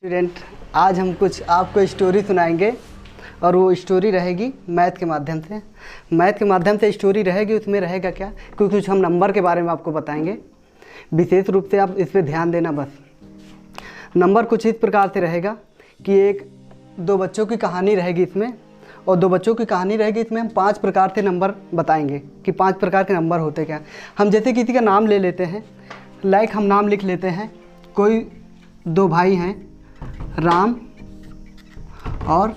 Student, आज हम कुछ आपको स्टोरी सुनाएंगे और वो स्टोरी रहेगी मैथ के माध्यम से। मैथ के माध्यम से स्टोरी रहेगी, उसमें रहेगा क्या, क्योंकि कुछ हम नंबर के बारे में आपको बताएंगे। विशेष रूप से आप इस पर ध्यान देना। बस नंबर कुछ इस प्रकार से रहेगा कि दो बच्चों की कहानी रहेगी इसमें, और दो बच्चों की कहानी रहेगी। इसमें हम 5 प्रकार से नंबर बताएंगे कि 5 प्रकार के नंबर होते क्या। हम जैसे किसी का नाम ले लेते हैं, लाइक हम नाम लिख लेते हैं, कोई 2 भाई हैं, राम और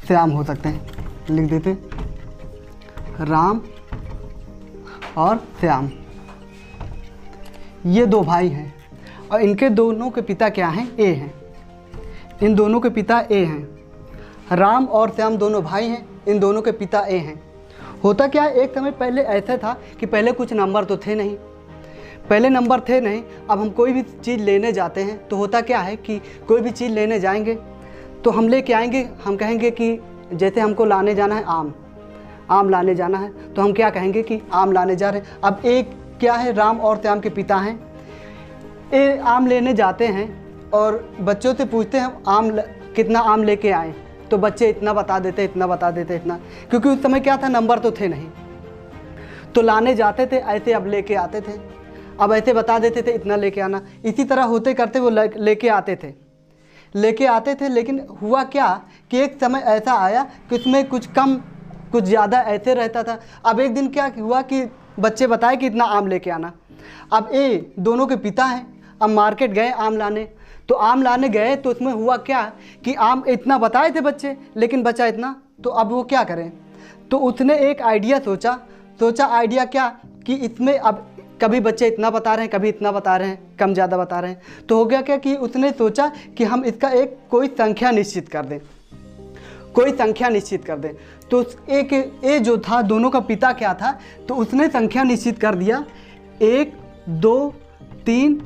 श्याम हो सकते हैं, लिख देते राम और श्याम। ये 2 भाई हैं और इनके दोनों के पिता क्या हैं, ए हैं। इन दोनों के पिता ए हैं। राम और श्याम दोनों भाई हैं, इन दोनों के पिता ए हैं। होता क्या है, एक समय पहले ऐसा था कि पहले कुछ नंबर तो थे नहीं, पहले नंबर थे नहीं। अब हम कोई भी चीज़ लेने जाते हैं तो होता क्या है कि कोई भी चीज़ लेने जाएंगे तो हम लेके आएंगे, हम कहेंगे कि जैसे हमको लाने जाना है आम लाने जाना है, तो हम क्या कहेंगे कि आम लाने जा रहे हैं। अब एक क्या है, राम और श्याम के पिता हैं। ये आम लेने जाते हैं और बच्चों से पूछते हैं कितना आम लेके आए, तो बच्चे इतना बता देते, इतना, क्योंकि उस समय क्या था, नंबर तो थे नहीं। तो लाने जाते थे ऐसे, अब लेके आते थे, अब ऐसे बता देते थे इतना लेके आना। इसी तरह होते करते वो लेके आते थे। लेकिन हुआ क्या कि एक समय ऐसा आया कि उसमें कुछ कम कुछ ज़्यादा ऐसे रहता था। अब एक दिन क्या हुआ कि बच्चे बताए कि इतना आम लेके आना। अब ये दोनों के पिता हैं, अब मार्केट गए आम लाने, तो आम लाने गए तो उसमें हुआ क्या कि आम इतना बताए थे बच्चे, लेकिन बचा इतना। तो अब वो क्या करें, तो उसने एक आइडिया सोचा। आइडिया क्या कि इसमें अब कभी बच्चे इतना बता रहे हैं, कभी इतना बता रहे हैं, कम ज़्यादा बता रहे हैं। तो हो गया क्या कि उसने सोचा कि हम इसका कोई संख्या निश्चित कर दें। तो एक ए जो था, दोनों का पिता क्या था, तो उसने संख्या निश्चित कर दिया। 1 2 3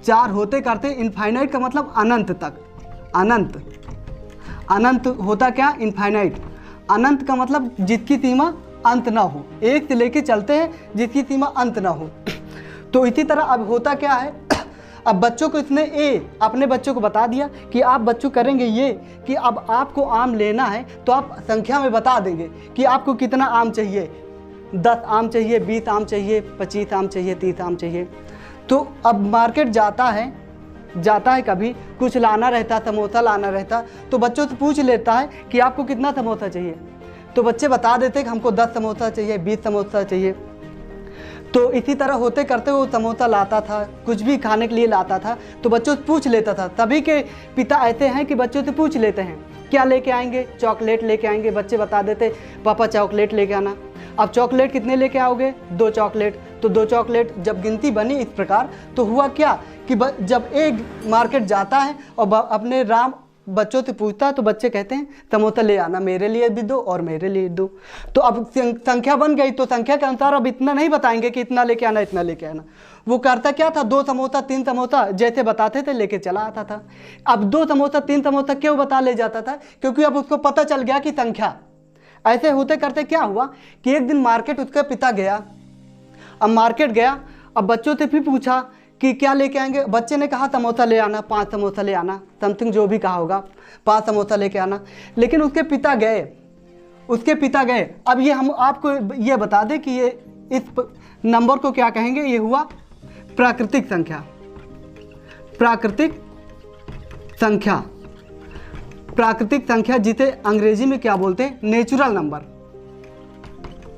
4 होते करते इनफाइनाइट का मतलब अनंत तक। अनंत होता क्या, इनफाइनाइट। अनंत का मतलब जिसकी सीमा अंत ना हो, एक से लेके चलते हैं जिसकी सीमा अंत ना हो। तो इसी तरह अब होता क्या है, अब बच्चों को इसने अपने बच्चों को बता दिया कि आप बच्चों करेंगे ये कि अब आपको आम लेना है तो आप संख्या में बता देंगे कि आपको कितना आम चाहिए, 10 आम चाहिए, 20 आम चाहिए, 25 आम चाहिए, 30 आम चाहिए। तो अब मार्केट जाता है कभी कुछ लाना रहता, समोसा लाना रहता, तो बच्चों से पूछ लेता है कि आपको कितना समोसा चाहिए। तो बच्चे बता देते कि हमको 10 समोसा चाहिए, 20 समोसा चाहिए। तो इसी तरह होते करते वो समोसा लाता था, कुछ भी खाने के लिए लाता था, तो बच्चों से पूछ लेता था। सभी के पिता ऐसे हैं कि बच्चों से पूछ लेते हैं क्या लेके आएंगे, चॉकलेट लेके आएंगे। बच्चे बता देते पापा चॉकलेट लेके आना। अब चॉकलेट कितने लेके आओगे, 2 चॉकलेट। तो 2 चॉकलेट जब गिनती बनी इस प्रकार, तो हुआ क्या कि जब एक मार्केट जाता है और अपने राम बच्चों से पूछता है, तो बच्चे कहते हैं समोसा ले आना, मेरे लिए भी 2 और मेरे लिए 2। तो अब संख्या बन गई, तो संख्या के अनुसार अब इतना नहीं बताएंगे कि इतना लेके आना, इतना लेके आना। वो करता क्या था, 2 समोसा 3 समोसा जैसे बताते थे लेके चला आता था। अब 2 समोसा 3 समोसा क्यों बता ले जाता था, क्योंकि अब उसको पता चल गया कि संख्या। ऐसे होते करते क्या हुआ कि एक दिन मार्केट उसका पिता गया। अब मार्केट गया, अब बच्चों से भी पूछा कि क्या लेके आएंगे। बच्चे ने कहा समोसा ले आना, 5 समोसा ले आना, समथिंग जो भी कहा होगा, 5 समोसा लेके आना। लेकिन उसके पिता गए। अब ये हम आपको ये बता दें कि ये इस नंबर को क्या कहेंगे, ये हुआ प्राकृतिक संख्या, जिसे अंग्रेजी में क्या बोलते हैं,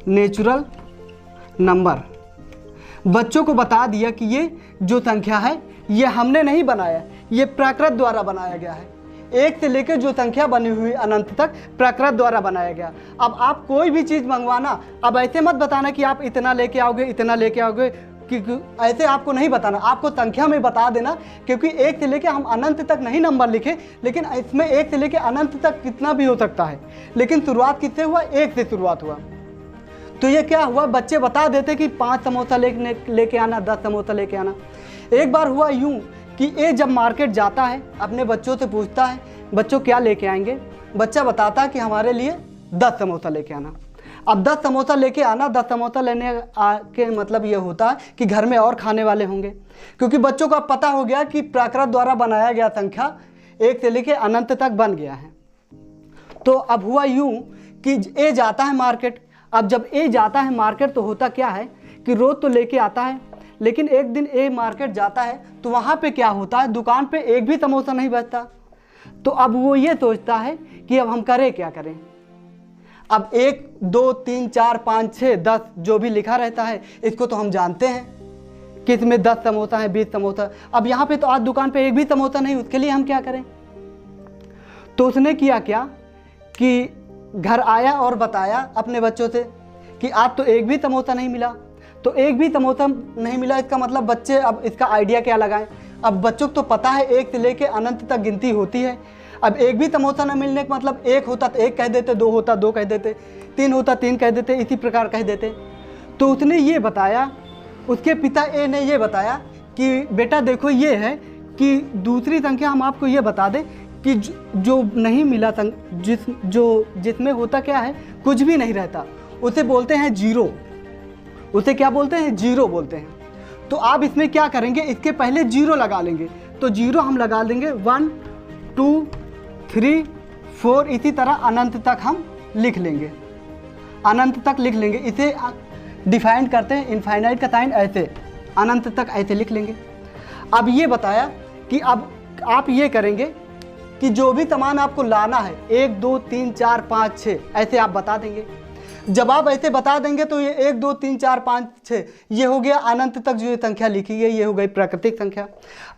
नेचुरल नंबर। बच्चों को बता दिया कि ये जो संख्या है ये हमने नहीं बनाया, ये प्राकृत द्वारा बनाया गया है। 1 से लेकर जो संख्या बनी हुई अनंत तक प्राकृत द्वारा बनाया गया। अब आप कोई भी चीज़ मंगवाना, अब ऐसे मत बताना कि आप इतना लेके आओगे, क्योंकि ऐसे आपको नहीं बताना, आपको संख्या में बता देना। क्योंकि 1 से लेकर हम अनंत तक नहीं नंबर लिखे, लेकिन इसमें 1 से लेकर अनंत तक कितना भी हो सकता है। लेकिन शुरुआत किससे हुआ, 1 से शुरुआत हुआ। तो ये क्या हुआ, बच्चे बता देते कि 5 समोसा लेके आना, 10 समोसा लेके आना। एक बार हुआ यूं कि ये जब मार्केट जाता है, अपने बच्चों से पूछता है बच्चों क्या लेके आएंगे। बच्चा बताता है कि हमारे लिए 10 समोसा लेके आना। अब 10 समोसा लेके आना, 10 समोसा लेने के मतलब ये होता है कि घर में और खाने वाले होंगे, क्योंकि बच्चों को अब पता हो गया कि प्राकृत द्वारा बनाया गया संख्या 1 से लेके अनंत तक बन गया है। तो अब हुआ यूं कि ए जाता है मार्केट। अब जब ए जाता है मार्केट तो होता क्या है कि रोज तो लेके आता है, लेकिन एक दिन ए मार्केट जाता है तो वहाँ पे क्या होता है, दुकान पे एक भी समोसा नहीं बचता। तो अब वो ये सोचता है कि अब हम करें क्या करें। अब 1 2 3 4 5 6 10 जो भी लिखा रहता है इसको तो हम जानते हैं कि इसमें 10 समोसा है, 20 समोसा। अब यहाँ पे तो आज दुकान पे एक भी समोसा नहीं, उसके लिए हम क्या करें। तो उसने किया क्या कि घर आया और बताया अपने बच्चों से कि आज तो एक भी समोसा नहीं मिला। तो एक भी समोसा नहीं मिला, इसका मतलब बच्चे अब इसका आइडिया क्या लगाएं। अब बच्चों को तो पता है 1 से लेके अनंत तक गिनती होती है। अब एक भी समोसा न मिलने का मतलब 1 होता तो 1 कह देते, 2 होता 2 कह देते, 3 होता 3 कह देते, इसी प्रकार कह देते। तो उसने ये बताया, उसके पिता ए ने ये बताया कि बेटा देखो ये है कि दूसरी संख्या हम आपको ये बता दें कि जो नहीं मिला जिसमें होता क्या है, कुछ भी नहीं रहता, उसे बोलते हैं जीरो। उसे क्या बोलते हैं, जीरो बोलते हैं। तो आप इसमें क्या करेंगे, इसके पहले जीरो लगा लेंगे। तो जीरो हम लगा देंगे 1 2 3 4, इसी तरह अनंत तक हम लिख लेंगे, अनंत तक लिख लेंगे। इसे डिफाइन करते हैं, इनफाइनाइट का साइन ऐसे, अनंत तक ऐसे लिख लेंगे। अब ये बताया कि अब आप ये करेंगे कि जो भी सामान आपको लाना है 1 2 3 4 5 6 ऐसे आप बता देंगे। जब आप ऐसे बता देंगे तो ये 1 2 3 4 5 6 ये हो गया अनंत तक जो ये संख्या लिखी है, ये हो गई प्राकृतिक संख्या।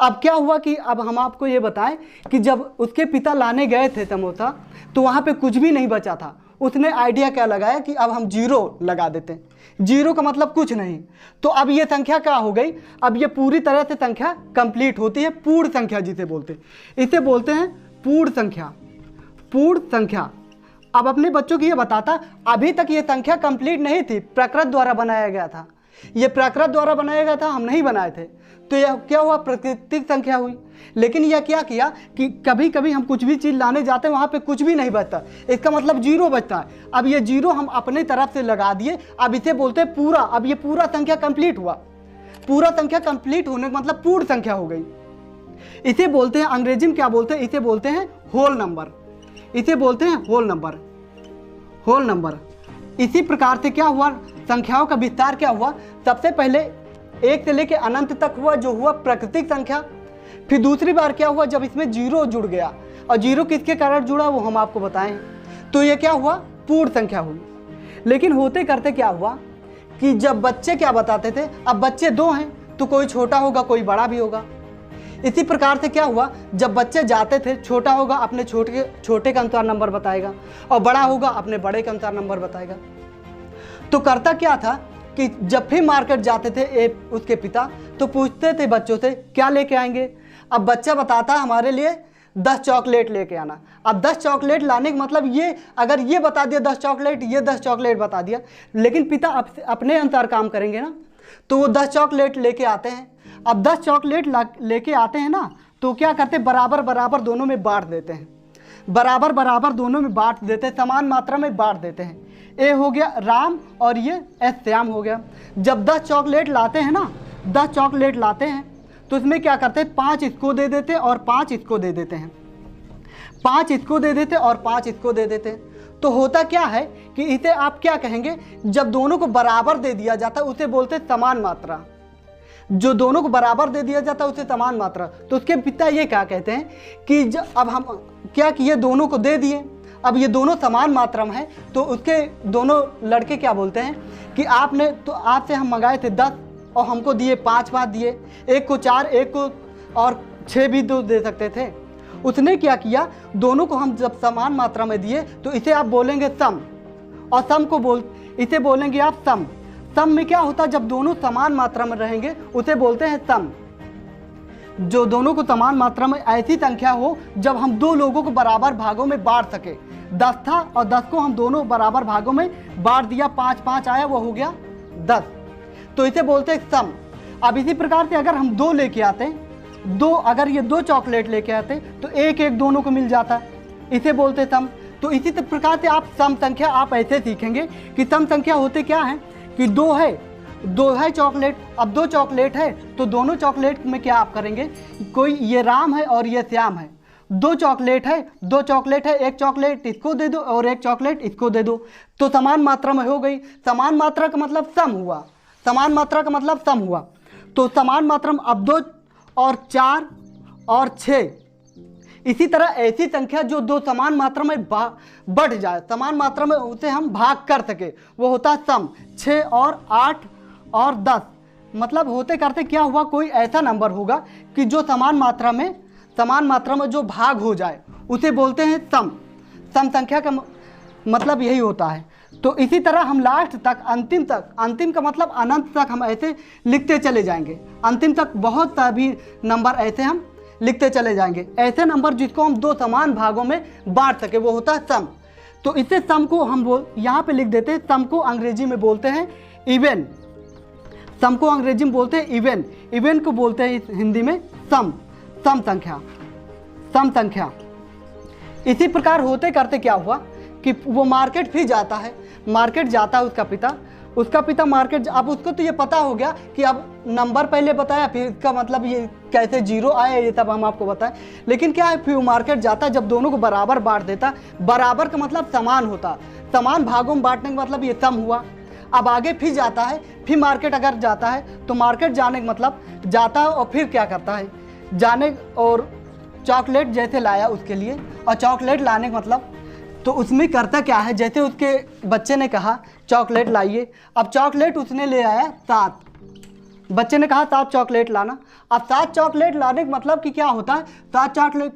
अब क्या हुआ कि अब हम आपको ये बताएं कि जब उसके पिता लाने गए थे समोसा तो वहाँ पे कुछ भी नहीं बचा था। उसने आइडिया क्या लगाया कि अब हम जीरो लगा देते हैं। जीरो का मतलब कुछ नहीं। तो अब ये संख्या क्या हो गई, अब ये पूरी तरह से संख्या कंप्लीट होती है, पूर्ण संख्या जिसे बोलते हैं, इसे बोलते हैं पूर्ण संख्या, पूर्ण संख्या। अब अपने बच्चों को ये बताता, अभी तक ये संख्या कंप्लीट नहीं थी, प्रकृत द्वारा बनाया गया था, ये प्रकृत द्वारा बनाया गया था, हम नहीं बनाए थे। तो यह क्या हुआ, प्राकृतिक संख्या हुई। लेकिन यह क्या किया कि कभी कभी हम कुछ भी चीज़ लाने जाते हैं वहाँ पे कुछ भी नहीं बचता, इसका मतलब जीरो बचता है। अब ये जीरो हम अपने तरफ से लगा दिए, अब इसे बोलते हैं पूरा। अब ये पूरा संख्या कंप्लीट हुआ, पूरा संख्या कंप्लीट होने का मतलब पूर्ण संख्या हो गई। इसे बोलते हैं, अंग्रेजी में क्या बोलते हैं, इसे बोलते हैं होल नंबर, इसे बोलते हैं होल नंबर, होल नंबर। इसी प्रकार से क्या हुआ, संख्याओं का विस्तार क्या हुआ, सबसे पहले 1 से लेकर अनंत तक हुआ जो हुआ प्राकृतिक संख्या। फिर दूसरी बार क्या हुआ, जब इसमें जीरो जुड़ गया, और जीरो किसके कारण जुड़ा वो हम आपको बताएं, तो ये क्या हुआ, पूर्ण संख्या हुई। लेकिन होते करते क्या हुआ कि जब बच्चे क्या बताते थे, अब बच्चे 2 हैं तो कोई छोटा होगा कोई बड़ा भी होगा। इसी प्रकार से क्या हुआ, जब बच्चे जाते थे, छोटा होगा अपने छोटे के अनुसार नंबर बताएगा और बड़ा होगा अपने बड़े के अनुसार नंबर बताएगा। तो करता क्या था कि जब फिर मार्केट जाते थे उसके पिता, तो पूछते थे बच्चों से क्या लेके आएंगे। अब बच्चा बताता हमारे लिए 10 चॉकलेट लेके आना। अब 10 चॉकलेट लाने का मतलब ये, अगर ये बता दिया 10 चॉकलेट, ये 10 चॉकलेट बता दिया, लेकिन पिता अपने अनुसार काम करेंगे ना, तो वो 10 चॉकलेट लेके आते हैं। अब 10 चॉकलेट लेके आते हैं ना, तो क्या करते, बराबर बराबर दोनों में बांट देते हैं, बराबर बराबर दोनों में बांट देते हैं, समान मात्रा में बांट देते हैं। ए हो गया राम और ये एस श्याम हो गया। जब 10 चॉकलेट लाते हैं ना, 10 चॉकलेट लाते हैं तो इसमें क्या करते हैं, 5 इसको दे देते और 5 इसको दे देते हैं, 5 इसको दे देते और 5 इसको दे देते हैं। तो होता क्या है कि इसे आप क्या कहेंगे, जब दोनों को बराबर दे दिया जाता है उसे बोलते हैं समान मात्रा। जो दोनों को बराबर दे दिया जाता है उसे समान मात्रा। तो उसके पिता ये क्या कहते हैं कि अब हम क्या किए, दोनों को दे दिए, अब ये दोनों समान मात्रा में है, तो उसके दोनों लड़के क्या बोलते हैं कि आपने तो आपसे हम मंगाए थे 10 और हमको दिए 5 दिए, एक को 4, एक को और 6 भी तो दे सकते थे। उसने क्या किया, दोनों को हम जब समान मात्रा में दिए तो इसे आप बोलेंगे सम, और सम को इसे बोलेंगे आप सम। सम में क्या होता है, जब दोनों समान मात्रा में रहेंगे उसे बोलते हैं सम। जो दोनों को समान मात्रा में ऐसी संख्या हो जब हम 2 लोगों को बराबर भागों में बांट सके। 10 था और 10 को हम दोनों बराबर भागों में बांट दिया, 5 आया, वो हो गया 10, तो इसे बोलते हैं सम। अब इसी प्रकार से अगर हम 2 लेके आते, अगर ये 2 चॉकलेट लेके आते तो एक एक दोनों को मिल जाता, इसे बोलते सम। तो इसी प्रकार से आप सम संख्या आप ऐसे सीखेंगे कि सम संख्या होते क्या है कि 2 है चॉकलेट। अब 2 चॉकलेट है तो दोनों चॉकलेट में क्या आप करेंगे, कोई ये राम है और ये श्याम है, दो चॉकलेट है, एक चॉकलेट इसको दे दो और एक चॉकलेट इसको दे दो, तो समान मात्रा में हो गई। समान मात्रा का मतलब सम हुआ, समान मात्रा का मतलब सम हुआ। तो समान मात्रा में अब 2 और 4 और 6, इसी तरह ऐसी संख्या जो दो समान मात्रा में बढ़ जाए, समान मात्रा में उसे हम भाग कर सके, वो होता है सम। 6 और 8 और 10, मतलब होते करते क्या हुआ, कोई ऐसा नंबर होगा कि जो समान मात्रा में जो भाग हो जाए उसे बोलते हैं सम। सम संख्या का मतलब यही होता है। तो इसी तरह हम लास्ट तक, अंतिम का मतलब अनंत तक हम ऐसे लिखते चले जाएंगे। अंतिम तक बहुत सभी नंबर ऐसे हम लिखते चले जाएंगे, ऐसे नंबर जिसको हम दो समान भागों में बांट सके, वो होता है सम। तो इससे सम को हम यहाँ पे लिख देते हैं, सम को अंग्रेजी में बोलते हैं इवन। सम को अंग्रेजी में बोलते हैं इवन, इवन को बोलते हैं हिंदी में सम, सम संख्या। इसी प्रकार होते करते क्या हुआ कि वो मार्केट फिर जाता है, उसका पिता मार्केट, अब उसको तो ये पता हो गया कि अब नंबर पहले बताया, फिर इसका मतलब ये कैसे 0 आया, ये सब हम आपको बताएं। लेकिन क्या है, फिर वो मार्केट जाता है, जब दोनों को बराबर बांट देता, बराबर का मतलब समान होता, समान भागों में बांटने का मतलब ये सम हुआ। अब आगे फिर जाता है, फिर मार्केट अगर जाता है तो मार्केट जाने का मतलब जाता है और फिर क्या करता है, जाने और चॉकलेट जैसे लाया उसके लिए, और चॉकलेट लाने का मतलब तो उसमें करता क्या है, जैसे उसके बच्चे ने कहा चॉकलेट लाइए, अब चॉकलेट उसने ले आया 7, बच्चे ने कहा 7 चॉकलेट लाना। अब 7 चॉकलेट लाने का मतलब कि क्या होता है, 7 चॉकलेट,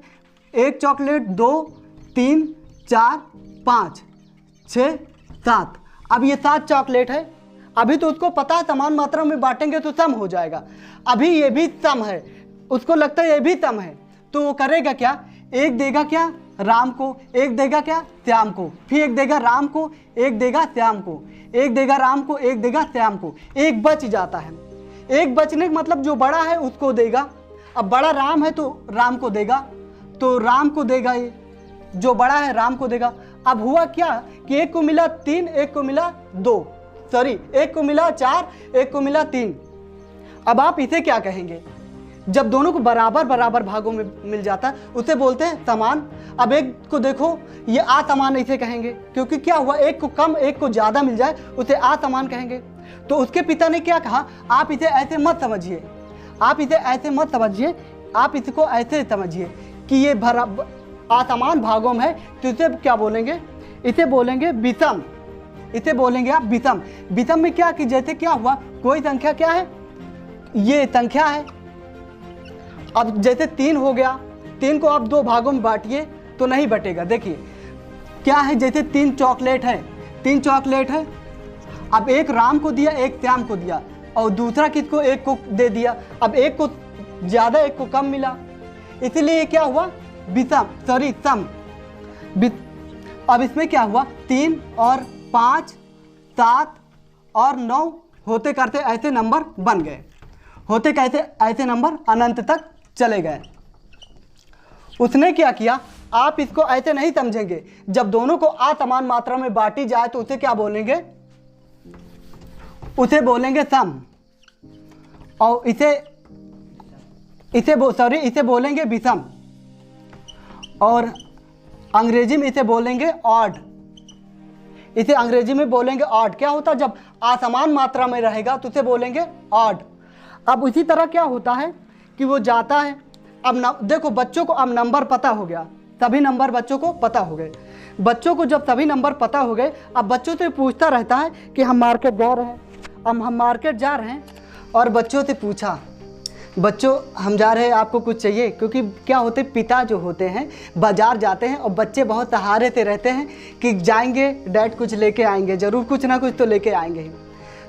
1 चॉकलेट 2 3 4 5 6 7, अब ये 7 चॉकलेट है। अभी तो उसको पता है समान मात्रा में बांटेंगे तो सम हो जाएगा, अभी ये भी सम है, उसको लगता है ये भी सम है, तो वो करेगा क्या, एक देगा क्या राम को, एक देगा क्या श्याम को, फिर एक देगा राम को, एक देगा श्याम को, एक देगा राम को, एक देगा श्याम को, एक बच जाता है। एक बचने का मतलब जो बड़ा है उसको देगा, अब बड़ा राम है तो राम को देगा, तो राम को देगा, ये जो बड़ा है राम को देगा। अब हुआ क्या कि एक को मिला 3, एक को मिला 2, सॉरी एक को मिला 4, एक को मिला 3। अब आप इसे क्या कहेंगे, जब दोनों को बराबर बराबर भागों में मिल जाता है उसे बोलते हैं समान। अब एक को देखो, ये असमान इसे कहेंगे, क्योंकि क्या हुआ, एक को कम एक को ज़्यादा मिल जाए उसे असमान कहेंगे। तो उसके पिता ने क्या कहा, आप इसे ऐसे मत समझिए, आप इसे ऐसे मत समझिए, आप इसको ऐसे समझिए कि ये असमान भागों में है, तो इसे क्या बोलेंगे, इसे बोलेंगे विषम, इसे बोलेंगे आप विषम। विषम में क्या कि जैसे क्या हुआ, कोई संख्या क्या है, ये संख्या है, अब जैसे 3 हो गया, 3 को आप 2 भागों में बांटिए तो नहीं बटेगा। देखिए क्या है, जैसे 3 चॉकलेट है, 3 चॉकलेट है, अब एक राम को दिया, एक श्याम को दिया, और दूसरा किसको, एक को दे दिया, अब एक को ज़्यादा एक को कम मिला, इसीलिए क्या हुआ विषम, सॉरी सम। अब इसमें क्या हुआ, 3 और 5 7 और 9 होते करते ऐसे नंबर बन गए, होते कहते ऐसे नंबर अनंत तक चले गए। उसने क्या किया, आप इसको ऐसे नहीं समझेंगे, जब दोनों को असमान मात्रा में बांटी जाए तो उसे क्या बोलेंगे, उसे बोलेंगे सम, और इसे बोलेंगे विषम, और अंग्रेजी में इसे बोलेंगे ऑड, इसे अंग्रेजी में बोलेंगे ऑड। क्या होता है, जब असमान मात्रा में रहेगा तो उसे बोलेंगे ऑड। अब उसी तरह क्या होता है कि वो जाता है, अब देखो बच्चों को अब नंबर पता हो गया, सभी नंबर बच्चों को पता हो गए। बच्चों को जब सभी नंबर पता हो गए, अब बच्चों से पूछता रहता है कि हम मार्केट जा रहे हैं, अब हम मार्केट जा रहे हैं, और बच्चों से पूछा, बच्चों हम जा रहे हैं, आपको कुछ चाहिए, क्योंकि क्या होते पिता जो होते हैं बाजार जाते हैं और बच्चे बहुत सहारे से रहते हैं कि जाएंगे डैड कुछ लेके आएंगे, ज़रूर कुछ ना कुछ तो लेके आएंगे ही।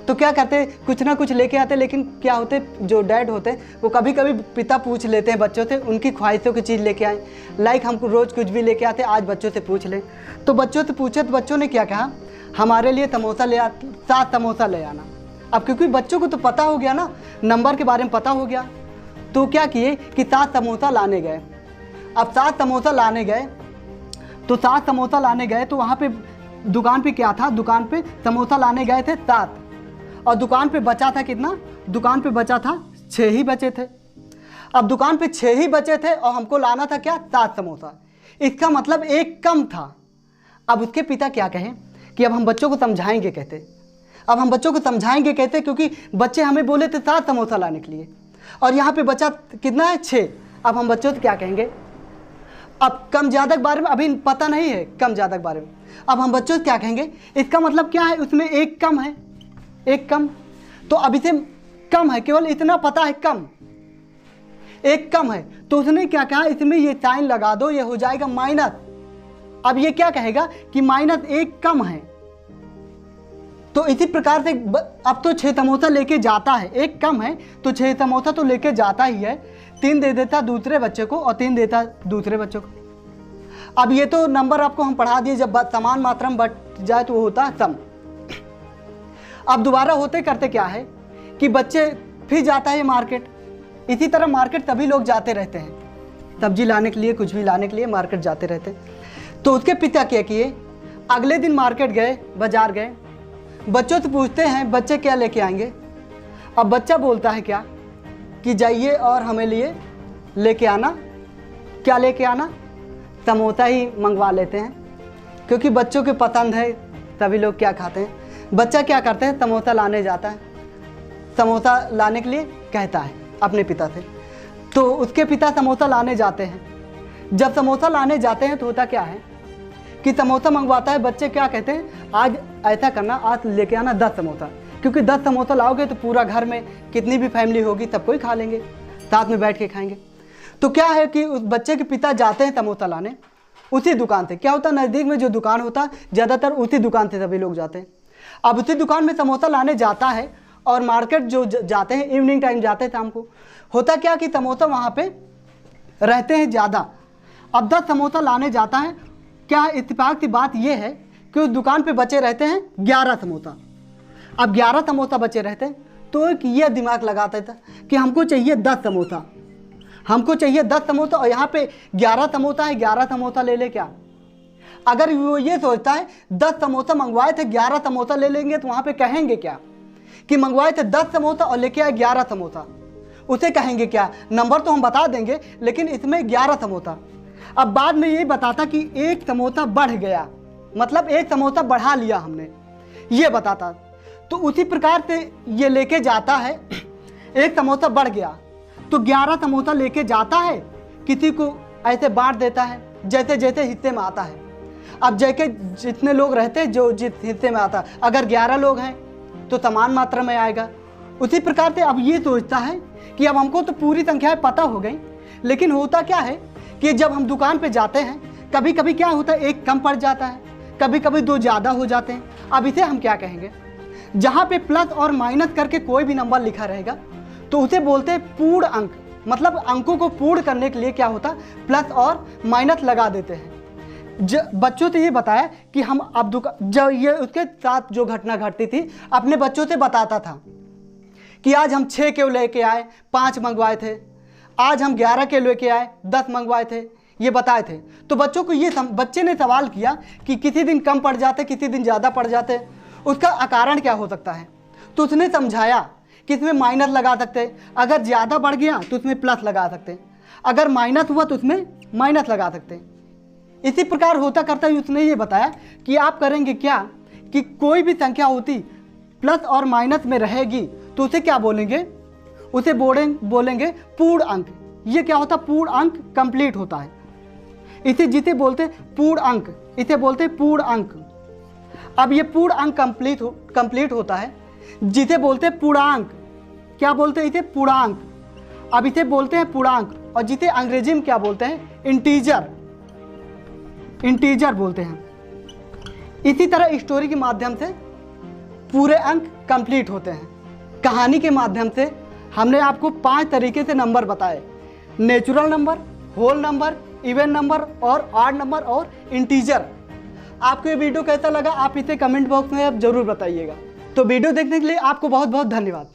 तो क्या करते, कुछ ना कुछ लेके आते, लेकिन क्या होते जो डैड होते वो कभी कभी पिता पूछ लेते हैं बच्चों से, उनकी ख्वाहिशों की चीज़ लेके आए, लाइक हमको रोज़ कुछ भी लेके आते, आज बच्चों से पूछ लें। तो बच्चों से पूछे तो बच्चों ने क्या कहा, हमारे लिए समोसा ले 7 समोसा ले आना। अब क्योंकि बच्चों को तो पता हो गया ना, नंबर के बारे में पता हो गया, तो क्या किए कि 7 समोसा लाने गए। अब 7 समोसा लाने गए, तो 7 समोसा लाने गए तो वहाँ पे दुकान पे क्या था, दुकान पे समोसा लाने गए थे 7, और दुकान पे बचा था कितना, दुकान पे बचा था 6 ही बचे थे। अब दुकान पे 6 ही बचे थे और हमको लाना था क्या, 7 समोसा। इसका मतलब एक कम था। अब उसके पिता क्या कहें कि अब हम बच्चों को समझाएंगे कहते, अब हम बच्चों को समझाएंगे कहते, क्योंकि बच्चे हमें बोले थे 7 समोसा लाने के लिए और यहाँ पे बचा कितना है, 6। अब हम बच्चों से क्या कहेंगे, अब कम ज़्यादा के बारे में अभी पता नहीं है, कम ज़्यादा के बारे में अब हम बच्चों से क्या कहेंगे, इसका मतलब क्या है, उसमें एक कम है, एक कम, तो अभी से कम है, केवल इतना पता है कम, एक कम है। तो उसने क्या कहा, इसमें ये साइन लगा दो, ये हो जाएगा माइनस। अब ये क्या कहेगा कि माइनस एक कम है। तो इसी प्रकार से अब तो 6 समोसा लेके जाता है, एक कम है तो 6 समोसा तो लेके जाता ही है, 3 दे देता दूसरे बच्चे को और 3 देता दूसरे बच्चों को। अब ये तो नंबर आपको हम पढ़ा दिए, जब समान मात्रा में बट जाए तो वो होता है सम। अब दोबारा होते करते क्या है कि बच्चे फिर जाता है मार्केट। इसी तरह मार्केट सभी लोग जाते रहते हैं, सब्जी लाने के लिए, कुछ भी लाने के लिए मार्केट जाते रहते हैं। तो उसके पिता क्या किए, अगले दिन मार्केट गए, बाजार गए, बच्चों से पूछते हैं बच्चे क्या लेके आएंगे। अब बच्चा बोलता है क्या कि जाइए और हमें लिए लेके आना, क्या लेके आना, समोसा ही मंगवा लेते हैं, क्योंकि बच्चों के पसंद है, सभी लोग क्या खाते हैं। बच्चा क्या करते हैं, समोसा लाने जाता है, समोसा लाने के लिए कहता है अपने पिता से। तो उसके पिता समोसा लाने जाते हैं। जब समोसा लाने जाते हैं तो होता क्या है कि समोसा मंगवाता है, बच्चे क्या कहते हैं, आज ऐसा करना, आज लेके आना 10 समोसा, क्योंकि 10 समोसा लाओगे तो पूरा घर में कितनी भी फैमिली होगी सबको ही खा लेंगे, साथ में बैठ के खाएंगे। तो क्या है कि उस बच्चे के पिता जाते हैं समोसा लाने उसी दुकान से। क्या होता है, नज़दीक में जो दुकान होता है ज़्यादातर उसी दुकान से सभी लोग जाते हैं। अब उसी दुकान में समोसा लाने जाता है और मार्केट जो जाते हैं इवनिंग टाइम जाते हैं शाम को, होता क्या कि समोसा वहाँ पे रहते हैं ज़्यादा। अब 10 समोसा लाने जाता है, क्या इत्तेफाक की बात यह है कि उस दुकान पे बचे रहते हैं 11 समोसा। अब 11 समोसा बचे रहते हैं तो एक ये दिमाग लगाता था कि हमको चाहिए 10 समोसा, हमको चाहिए 10 समोसा, और यहाँ पे 11 समोसा है, 11 समोसा ले ले क्या। अगर वो ये सोचता है 10 समोसा मंगवाए थे 11 समोसा ले लेंगे, तो वहाँ पे कहेंगे क्या कि मंगवाए थे 10 समोसा और लेके आए 11 समोसा। उसे कहेंगे क्या, नंबर तो हम बता देंगे लेकिन इसमें 11 समोसा। अब बाद में ये बताता कि एक समोसा बढ़ गया, मतलब एक समोसा बढ़ा लिया हमने, ये बताता। तो उसी प्रकार से ये लेके जाता है, एक समोसा बढ़ गया तो 11 समोसा लेके जाता है, किसी को ऐसे बांट देता है जैसे जैसे हिस्से में आता है। अब जैसे जितने लोग रहते हैं जो जिस हिस्से में आता है, अगर 11 लोग हैं तो समान मात्रा में आएगा। उसी प्रकार से अब ये सोचता है कि अब हमको तो पूरी संख्याएं पता हो गई, लेकिन होता क्या है कि जब हम दुकान पे जाते हैं कभी कभी क्या होता है, एक कम पड़ जाता है, कभी कभी 2 ज़्यादा हो जाते हैं। अब इसे हम क्या कहेंगे, जहाँ पे प्लस और माइनस करके कोई भी नंबर लिखा रहेगा तो उसे बोलते हैं पूर्ण अंक। मतलब अंकों को पूर्ण करने के लिए क्या होता, प्लस और माइनस लगा देते हैं। बच्चों से ये बताया कि हम अब जब ये उसके साथ जो घटना घटती थी अपने बच्चों से बताता था कि आज हम 6 किलो लेके आए, 5 मंगवाए थे, आज हम 11 किलो लेके आए, 10 मंगवाए थे, ये बताए थे। तो बच्चों को ये बच्चे ने सवाल किया कि किसी दिन कम पड़ जाते, किसी दिन ज़्यादा पड़ जाते, उसका कारण क्या हो सकता है। तो उसने समझाया कि इसमें माइनस लगा सकते, अगर ज़्यादा बढ़ गया तो उसमें प्लस लगा सकते, अगर माइनस हुआ तो उसमें माइनस लगा सकते। इसी प्रकार होता करता ही उसने ये बताया कि आप करेंगे क्या कि कोई भी संख्या होती प्लस और माइनस में रहेगी तो उसे क्या बोलेंगे, उसे बोलेंगे पूर्ण अंक। ये क्या होता, पूर्ण अंक कंप्लीट होता है, इसे जिसे बोलते पूर्ण अंक, इसे बोलते पूर्ण अंक। अब ये पूर्ण अंक कंप्लीट होता है, जिसे बोलते पूर्णांक। क्या बोलते हैं इसे, पूर्णांक। अब इसे बोलते हैं पूर्णांक, और जिसे अंग्रेजी में क्या बोलते हैं, इंटीजर बोलते हैं। इसी तरह स्टोरी के माध्यम से पूरे अंक कंप्लीट होते हैं। कहानी के माध्यम से हमने आपको 5 तरीके से नंबर बताए, natural number, whole number, even number और ऑड नंबर और इंटीजर। आपको ये वीडियो कैसा लगा आप इसे कमेंट बॉक्स में आप जरूर बताइएगा। तो वीडियो देखने के लिए आपको बहुत बहुत धन्यवाद।